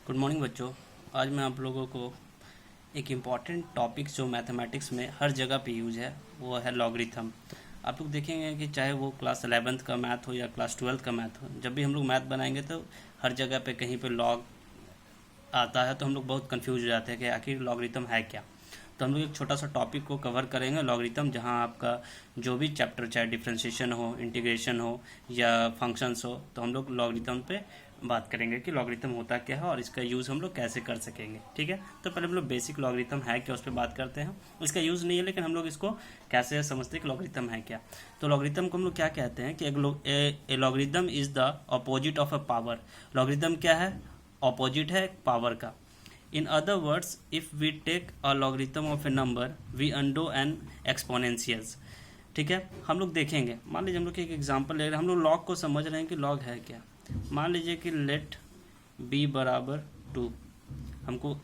Good morning बच्चों। आज मैं आप लोगों को एक इम्पॉर्टेंट टॉपिक जो मैथमेटिक्स में हर जगह पे यूज है वो है लॉगरिथम। आप लोग देखेंगे कि चाहे वो क्लास 11th का मैथ हो या क्लास 12th का मैथ हो, जब भी हम लोग मैथ बनाएंगे तो हर जगह पे कहीं पे लॉग आता है तो हम लोग बहुत कंफ्यूज हो जाते हैं कि आखिर लॉगरिथम है क्या। तो हम लोग एक छोटा सा टॉपिक को कवर करेंगे लॉगरिथम, जहां आपका जो भी चैप्टर चाहे डिफरेंशिएशन हो, इंटीग्रेशन हो या फंक्शंस हो, तो हम लोग लॉगरिथम पे बात करेंगे कि लॉगरिथम होता क्या है और इसका यूज़ हम लोग कैसे कर सकेंगे। ठीक है, तो पहले हम लोग बेसिक लॉगरिथम है क्या उस पर बात करते हैं। इसका यूज़ नहीं है लेकिन हम लोग इसको कैसे समझते हैं कि लॉगरिथम है क्या। तो लॉगरिथम को हम लोग क्या कहते हैं कि a logarithm is the opposite of a power. Logarithm क्या है? ऑपोजिट है पावर का। In other words, if we take a logarithm of a number, we undo an exponentials। ठीक है, हम लोग देखेंगे, मान लीजिए हम लोग एक एग्जांपल ले रहे हैं, हम लोग लॉग को समझ रहे हैं कि लॉग है क्या। मान लीजिए कि लेट b बराबर 2,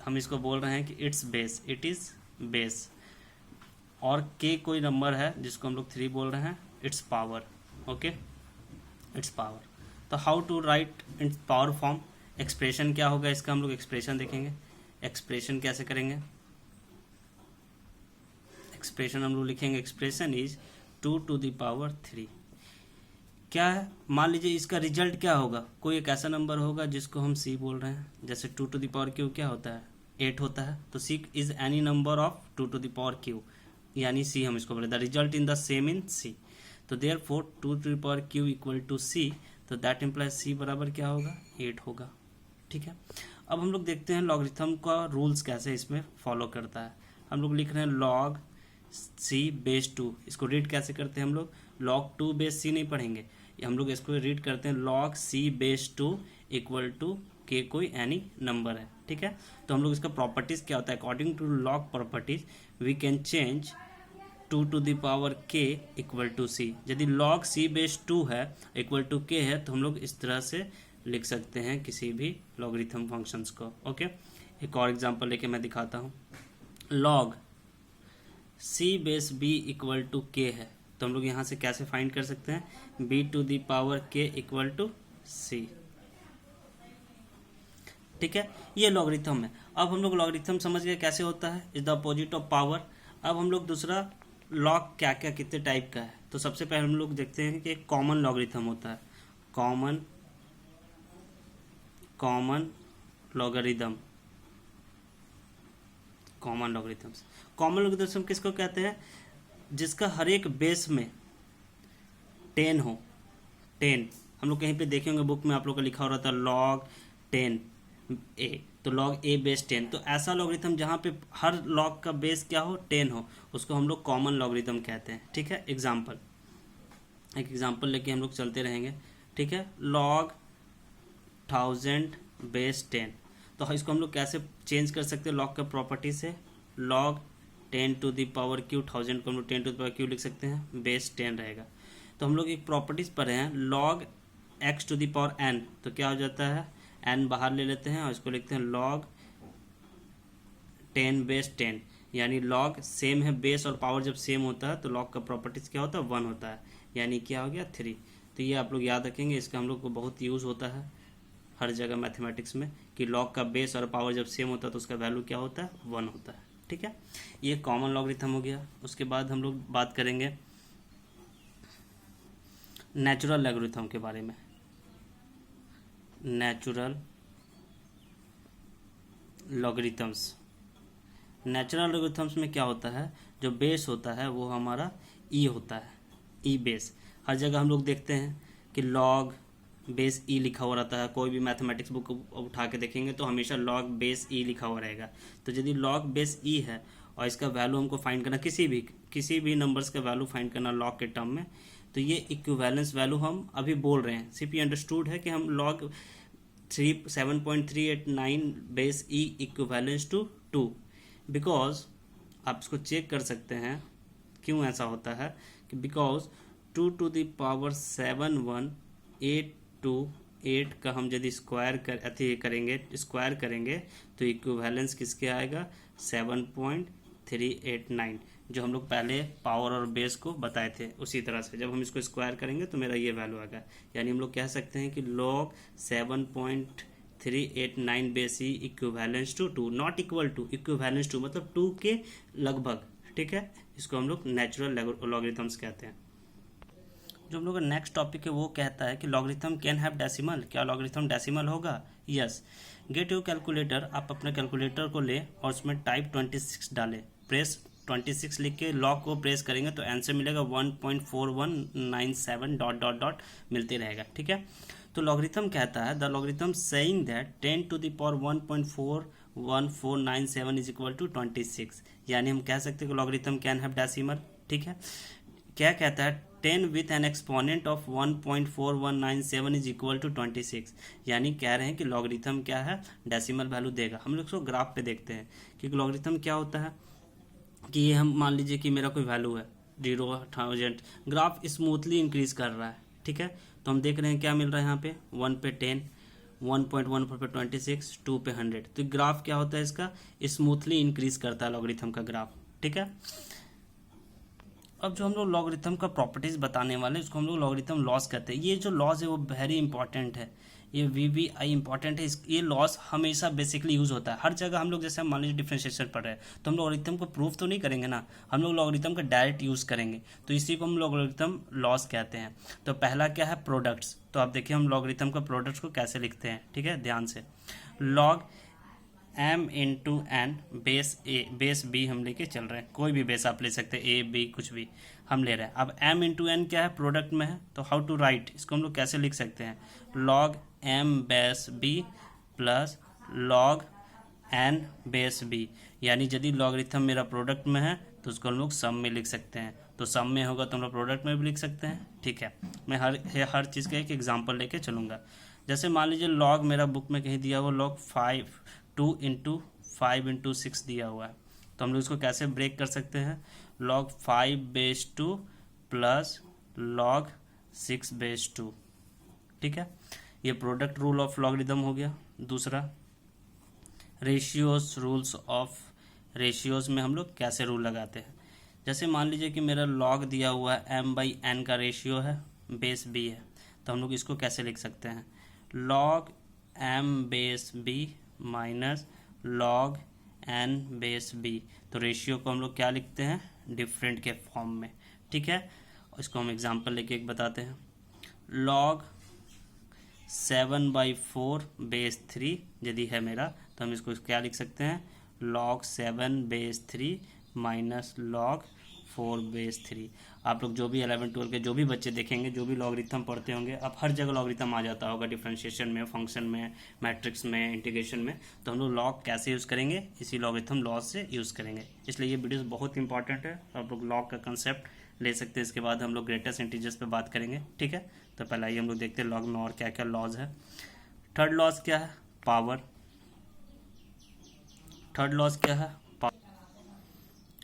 हम इसको बोल रहे हैं कि it's base, it is base, और k कोई नंबर है जिसको हम लोग 3 बोल रहे हैं, it's power. Okay, it's power. तो how to write in power form, expression क्या होगा इसका, हम लोग एक्सप्रेशन देखेंगे। एक्सप्रेशन कैसे करेंगे? एक्सप्रेशन हम लोग लिखेंगे, expression is 2 to the power 3। क्या है? मान लीजिए इसका रिजल्ट क्या होगा, कोई एक ऐसा नंबर होगा जिसको हम सी बोल रहे हैं, जैसे 2 टू द पावर क्यू क्या होता है, 8 होता है, तो C is any number of 2 to the power Q, यानी सी हम इसको बोले the result in the same in C. तो therefore 2 to the power Q equal to C, तो दैट इम्प्लाइज सी बराबर क्या होगा, 8 होगा। ठीक है, अब हम लोग देखते हैं लॉगरिथम का रूल्स कैसे इसमें फॉलो करता है। हम लोग लिख रहे हैं लॉग सी बेस 2, इसको रीड कैसे करते हैं हम लोग, लॉग 2 बेस सी नहीं पढ़ेंगे, हम लोग इसको रीड करते हैं log C base 2 equal to K कोई एनी नंबर है। ठीक है, तो हम लोग इसका प्रॉपर्टीज क्या होता है, according to log properties we can change 2 to the power K equal to C. यदि लॉग सी बेस 2 है इक्वल टू के है तो हम लोग इस तरह से लिख सकते हैं किसी भी लॉगरिथम फंक्शंस को। ओके, एक और एग्जांपल लेके मैं दिखाता हूँ। Log C base B equal to K है, तो हम लोग यहाँ से कैसे फाइंड कर सकते हैं, B to the power K equal to सी। ठीक है, ये लॉगरिथम है। अब हम लोग लॉगरिथम समझ गए कैसे होता है, is the opposite of power. अब हम लोग दूसरा लॉग क्या क्या कितने टाइप का है, तो सबसे पहले हम लोग देखते हैं कि एक कॉमन लॉगरिथम होता है, common logarithm. Common logarithms, common logarithm किसको कहते हैं, जिसका हर एक बेस में 10 हो। 10 हम लोग कहीं पे देखे होंगे बुक में आप लोग का लिखा हो रहा था लॉग 10 ए, तो लॉग ए बेस 10, तो ऐसा लॉगरिथम जहाँ पे हर लॉग का बेस क्या हो, 10 हो, उसको हम लोग कॉमन लॉगरिथम कहते हैं। ठीक है, एक एग्जाम्पल लेके हम लोग चलते रहेंगे। ठीक है, लॉग 1000 बेस 10, तो इसको हम लोग कैसे चेंज कर सकते हैं लॉग का प्रॉपर्टी से, log 10 to the power Q, 1000 को हम लोग 10 टू द पावर क्यू लिख सकते हैं, बेस 10 रहेगा। तो हम लोग एक प्रॉपर्टीज पढ़े हैं log x to the power n, तो क्या हो जाता है, n बाहर ले लेते हैं और इसको लिखते हैं लॉग 10 बेस 10, यानी लॉग सेम है, बेस और पावर जब सेम होता है तो लॉग का प्रॉपर्टीज क्या होता है, 1 होता है, यानी क्या हो गया 3। तो ये आप लोग याद रखेंगे, इसका हम लोग को बहुत यूज़ होता है हर जगह मैथमेटिक्स में, कि लॉग का बेस और पावर जब सेम होता है तो उसका वैल्यू क्या होता है, 1 होता है। ठीक है, ये कॉमन लॉगरिथम हो गया। उसके बाद हम लोग बात करेंगे नेचुरल लॉगरिथम के बारे में। नेचुरल लॉगरिथम्स, नेचुरल लॉगरिथम्स में क्या होता है, जो बेस होता है वो हमारा ई होता है, ई बेस। हर जगह हम लोग देखते हैं कि लॉग बेस ई लिखा हुआ रहता है, कोई भी मैथमेटिक्स बुक उठा के देखेंगे तो हमेशा लॉग बेस ई लिखा हुआ रहेगा। तो यदि लॉग बेस ई है और इसका वैल्यू हमको फाइंड करना, किसी भी नंबर्स का वैल्यू फाइंड करना लॉग के टर्म में, तो ये इक्विवेलेंस वैल्यू हम अभी बोल रहे हैं, सिर्फ ये अंडरस्टूड है कि हम log 7.389 base E equivalence to 2, because आप इसको चेक कर सकते हैं क्यों ऐसा होता है, कि बिकॉज 2 टू द पावर 71828 का हम यदि स्क्वायर करेंगे तो इक्विवेलेंस किसके आएगा, 7.389, जो हम लोग पहले पावर और बेस को बताए थे उसी तरह से जब हम इसको स्क्वायर करेंगे तो मेरा ये वैल्यू आएगा। यानी हम लोग कह सकते हैं कि log 389 base E equivalence to 2, not equal to, equivalence to मतलब 2 के लगभग, ठीक है। इसको हम लोग नेचुरल लॉगरिथम्स कहते हैं। जो हम लोग का नेक्स्ट टॉपिक है वो कहता है कि लॉगरिथम कैन हैव डेसिमल, क्या लॉगरिथम डेसिमल होगा? यस। गेट योर कैलकुलेटर, आप अपने कैलकुलेटर को ले और उसमें टाइप 26 डालें, प्रेस 26 लिख के लॉग को प्रेस करेंगे तो आंसर मिलेगा 1.4197 डॉट डॉट डॉट मिलते रहेगा, ठीक है। तो लॉगरिथम कहता है the logarithm saying that 10 to the power 1.41497 is equal to 26, यानी हम कह सकते हैं कि लॉगरिथम कैन हैव डेसिमल, ठीक है। क्या कहता है 10 with an exponent of 1.4197 is equal to 26, यानी कह रहे हैं कि लॉगरिथम क्या है, डेसिमल वैल्यू देगा। हम लोग इसको ग्राफ पे देखते हैं कि लॉगरिथम क्या होता है कि ये हम मान लीजिए कि मेरा कोई वैल्यू है 0,1000, ग्राफ स्मूथली इंक्रीज कर रहा है, ठीक है। तो हम देख रहे हैं क्या मिल रहा है यहाँ पे 1 पे 10, 1.14 पे 26, 2 पे 100, तो ग्राफ क्या होता है इसका, स्मूथली इंक्रीज करता है लॉगरिथम का ग्राफ, ठीक है। अब जो हम लोग लॉगरिथम का प्रॉपर्टीज बताने वाले हैं उसको हम लोग लॉगरिथम लॉस कहते हैं। ये जो लॉस है वो वेरी इंपॉर्टेंट है, ये VBI इंपॉर्टेंट है। ये लॉस हमेशा बेसिकली यूज होता है हर जगह। हम लोग जैसे हम मान लीजिए डिफरेंशिएशन पढ़ रहे हैं तो हम लॉगरिथम को प्रूफ तो नहीं करेंगे ना, हम लोग लॉगरिथम का डायरेक्ट यूज करेंगे, तो इसी को हम लॉगरिथम लॉस कहते हैं। तो पहला क्या है, प्रोडक्ट्स। तो आप देखिए हम लॉगरिथम का प्रोडक्ट्स को कैसे लिखते हैं, ठीक है, ध्यान से। Log m into N base A base B हम लेके चल रहे हैं, कोई भी बेस आप ले सकते हैं, ए बी कुछ भी हम ले रहे हैं। अब m इंटू एन क्या है, प्रोडक्ट में है, तो हाउ टू राइट, इसको हम लोग कैसे लिख सकते हैं, log m base b plus log n base b, यानी यदि लॉगरिथम मेरा प्रोडक्ट में है तो उसको हम लोग सम में लिख सकते हैं, तो सम में होगा तो हम लोग प्रोडक्ट में भी लिख सकते हैं, ठीक है। मैं हर चीज़ का एक एग्जाम्पल लेके चलूँगा। जैसे मान लीजिए लॉग मेरा बुक में कहीं दिया हुआ लॉग 2 इंटू 5 इंटू 6 दिया हुआ है, तो हम लोग इसको कैसे ब्रेक कर सकते हैं, log 5 base 2 plus log 6 base 2, ठीक है। ये प्रोडक्ट रूल ऑफ लॉगरिथम हो गया। दूसरा रेशियोज, रूल्स ऑफ रेशियोज में हम लोग कैसे रूल लगाते हैं, जैसे मान लीजिए कि मेरा log दिया हुआ है m/n का रेशियो है, बेस b है, तो हम लोग इसको कैसे लिख सकते हैं, log m base b minus log n base b, तो रेशियो को हम लोग क्या लिखते हैं, डिफरेंट के फॉर्म में, ठीक है। इसको हम एग्जांपल लेके एक बताते हैं, log 7/4 बेस 3 यदि है मेरा, तो हम इसको क्या लिख सकते हैं, log 7 base 3 minus log 4 base 3। आप लोग जो भी 11-12 के जो भी बच्चे देखेंगे, जो भी लॉगरिथम पढ़ते होंगे, अब हर जगह लॉगरिथम आ जाता होगा, डिफरेंशिएशन में, फंक्शन में, मैट्रिक्स में, इंटीग्रेशन में, तो हम लोग लॉग कैसे यूज़ करेंगे, इसी लॉगरिथम लॉ से यूज़ करेंगे। इसलिए ये वीडियो बहुत इंपॉर्टेंट है, आप लोग लॉग का कंसेप्ट ले सकते हैं। इसके बाद हम लोग ग्रेटेस्ट इंटीजर्स पे बात करेंगे, ठीक है। तो पहले आइए हम लोग देखते हैं लॉग में और क्या क्या लॉज है। थर्ड लॉज क्या है, पावर। थर्ड लॉज क्या है,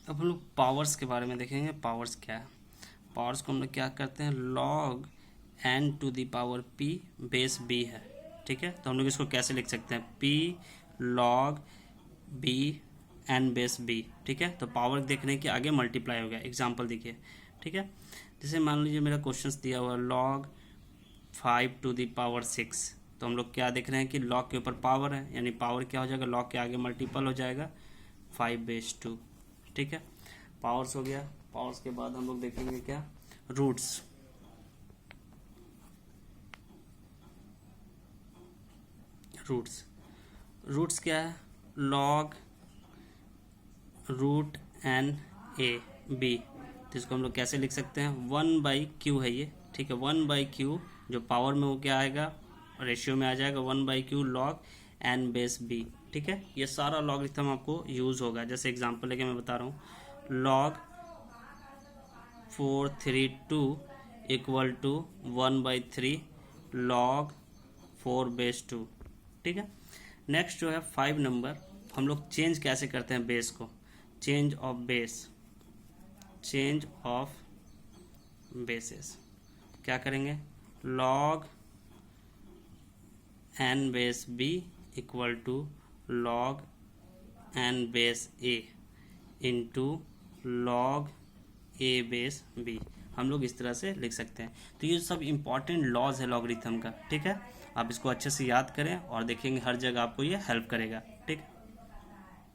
अब हम लोग पावर्स के बारे में देखेंगे। पावर्स क्या है, पावर्स को हम लोग क्या करते हैं, log n to the power p base b है, ठीक है। तो हम लोग इसको कैसे लिख सकते हैं, p log b n base b, ठीक है। तो पावर देखने के आगे मल्टीप्लाई हो गया, एग्जाम्पल देखिए, ठीक है। जैसे मान लीजिए मेरा क्वेश्चन दिया हुआ log 5 टू द पावर 6, तो हम लोग क्या देख रहे हैं कि log के ऊपर पावर है, यानी पावर क्या हो जाएगा, log के आगे मल्टीपल हो जाएगा 5 बेस 2, ठीक है। पावर्स हो गया। पावर्स के बाद हम लोग देखेंगे क्या, रूट्स। रूट्स रूट्स क्या है, log root n a b, तो इसको हम लोग कैसे लिख सकते हैं, 1/q है ये, ठीक है। 1/q जो पावर में वो क्या आएगा, रेशियो में आ जाएगा 1/q log n base b, ठीक है। ये सारा लॉगरिथम आपको यूज होगा। जैसे एग्जांपल लेके मैं बता रहा हूँ, log 432 equal to 1/3 log 4 base 2, ठीक है। नेक्स्ट जो है 5 नंबर, हम लोग चेंज कैसे करते हैं बेस को, change of base, change of bases क्या करेंगे, log n base b equal to log n base a into log a base b, हम लोग इस तरह से लिख सकते हैं। तो ये सब इंपॉर्टेंट लॉज है लॉगरिथम का, ठीक है। आप इसको अच्छे से याद करें और देखेंगे हर जगह आपको ये हेल्प करेगा। ठीक।